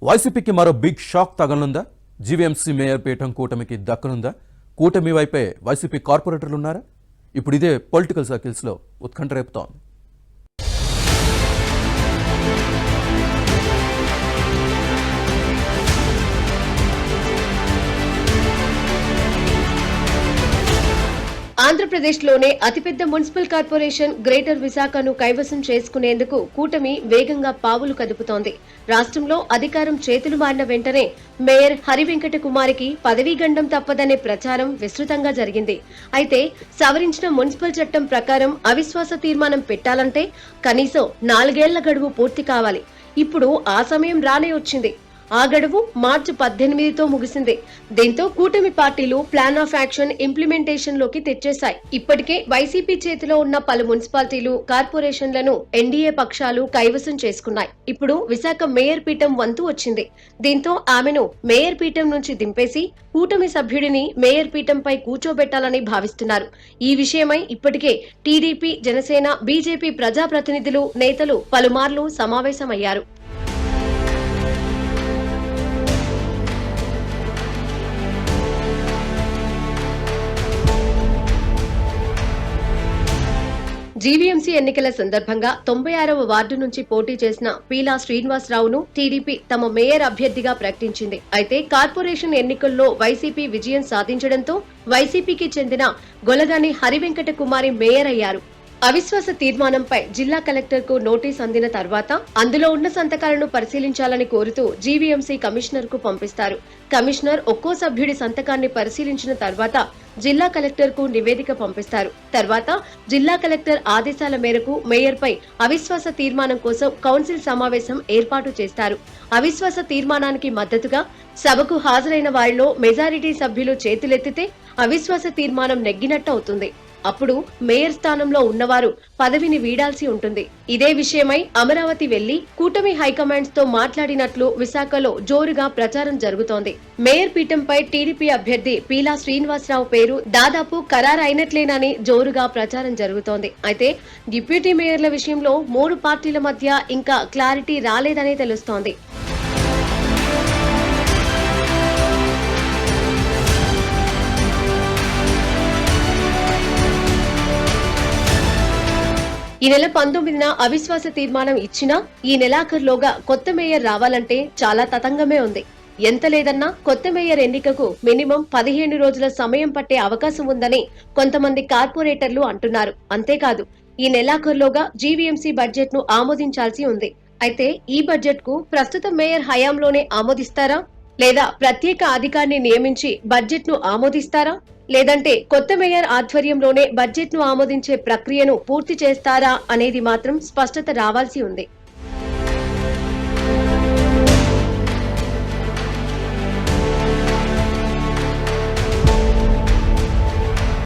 వైసీపీకి మరో big shock తగలనుందా? GVMC mayor పీఠం కూటమికి దక్కనుందా? కూటమి వైపే వైసీపీ కార్పొరేటర్లు ఉన్నారా? ఇప్పుడు ఇదే పొలిటికల్ సర్కిల్స్లో ఉత్కంఠ రేపుతోంది. ఆంధ్రప్రదేశ్లోనే అతిపెద్ద మున్సిపల్ కార్పొరేషన్ గ్రేటర్ విశాఖను కైవసం చేసుకునేందుకు కూటమి వేగంగా పావులు కదుపుతోంది. రాష్ట్రంలో అధికారం చేతులు మారిన వెంటనే మేయర్ హరివెంకట కుమారికి పదవీ గండం తప్పదనే ప్రచారం విస్తృతంగా జరిగింది. అయితే సవరించిన మున్సిపల్ చట్టం ప్రకారం అవిశ్వాస తీర్మానం పెట్టాలంటే కనీసం 4 ఏళ్ల గడువు పూర్తి కావాలి. ఇప్పుడు ఆ సమయం రానే వచ్చింది. ఆ గడువు మార్చి 18తో ముగిసింది. దీంతో కూటమి పార్టీలు ప్లాన్ ఆఫ్ యాక్షన్ ఇంప్లిమెంటేషన్ లోకి తెచ్చేశాయి. ఇప్పటికే వైసీపీ చేతిలో ఉన్న పలు మున్సిపాలిటీలు, కార్పొరేషన్లను ఎన్డీఏ పక్షాలు కైవసం చేసుకున్నాయి. ఇప్పుడు విశాఖ మేయర్ పీఠం వంతు వచ్చింది. దీంతో ఆమెను మేయర్ పీఠం నుంచి దింపేసి కూటమి సభ్యుడిని మేయర్ పీఠంపై కూర్చోబెట్టాలని భావిస్తున్నారు. ఈ విషయమై ఇప్పటికే టీడీపీ, జనసేన, బీజేపీ ప్రజాప్రతినిధులు, నేతలు పలుమార్లు సమావేశమయ్యారు. జీవీఎంసీ ఎన్నికల సందర్భంగా 96వ వార్డు నుంచి పోటీ చేసిన పీలా శ్రీనివాసరావును టీడీపీ తమ మేయర్ అభ్యర్థిగా ప్రకటించింది. అయితే కార్పొరేషన్ ఎన్నికల్లో వైసీపీ విజయం సాధించడంతో వైసీపీకి చెందిన గొలగాని హరివెంకట కుమారి మేయర్ అయ్యారు. అవిశ్వాస తీర్మానంపై జిల్లా కలెక్టర్ కు నోటీస్ అందిన తర్వాత అందులో ఉన్న సంతకాలను పరిశీలించాలని కోరుతూ జీవీఎంసీ కమిషనర్ కు పంపిస్తారు. కమిషనర్ ఒక్కో సభ్యుడి సంతకాన్ని పరిశీలించిన తర్వాత జిల్లా కలెక్టర్ కు నివేదిక పంపిస్తారు. తర్వాత జిల్లా కలెక్టర్ ఆదేశాల మేరకు మేయర్ పై అవిశ్వాస తీర్మానం కోసం కౌన్సిల్ సమావేశం ఏర్పాటు చేస్తారు. అవిశ్వాస తీర్మానానికి మద్దతుగా సభకు హాజరైన వారిలో మెజారిటీ సభ్యులు చేతులెత్తితే అవిశ్వాస తీర్మానం నెగ్గినట్టు అవుతుంది. అప్పుడు మేయర్ స్థానంలో ఉన్నవారు పదవిని వీడాల్సి ఉంటుంది. ఇదే విషయమై అమరావతి వెళ్లి కూటమి హైకమాండ్స్ తో మాట్లాడినట్లు విశాఖలో జోరుగా ప్రచారం జరుగుతోంది. మేయర్ పీఠంపై టీడీపీ అభ్యర్థి పీలా శ్రీనివాసరావు పేరు దాదాపు ఖరారైనట్లేనని జోరుగా ప్రచారం జరుగుతోంది. అయితే డిప్యూటీ మేయర్ల విషయంలో 3 పార్టీల మధ్య ఇంకా క్లారిటీ రాలేదని తెలుస్తోంది. ఈ నెల 19న అవిశ్వాస తీర్మానం ఇచ్చినా ఈ నెలాఖరులోగా కొత్త మేయర్ రావాలంటే చాలా తతంగమే ఉంది. ఎంత లేదన్నా కొత్త మేయర్ ఎన్నికకు మినిమం 15 రోజుల సమయం పట్టే అవకాశం ఉందని కొంతమంది కార్పొరేటర్లు అంటున్నారు. అంతేకాదు ఈ నెలాఖరులోగా జీవీఎంసీ బడ్జెట్ ను ఆమోదించాల్సి ఉంది. అయితే ఈ బడ్జెట్ కు ప్రస్తుత మేయర్ హయాంలోనే ఆమోదిస్తారా, లేదా ప్రత్యేక అధికారిని నియమించి బడ్జెట్ ను ఆమోదిస్తారా, లేదంటే కొత్త మేయర్ ఆధ్వర్యంలోనే బడ్జెట్ ను ఆమోదించే ప్రక్రియను పూర్తి చేస్తారా అనేది మాత్రం స్పష్టత రావాల్సి ఉంది.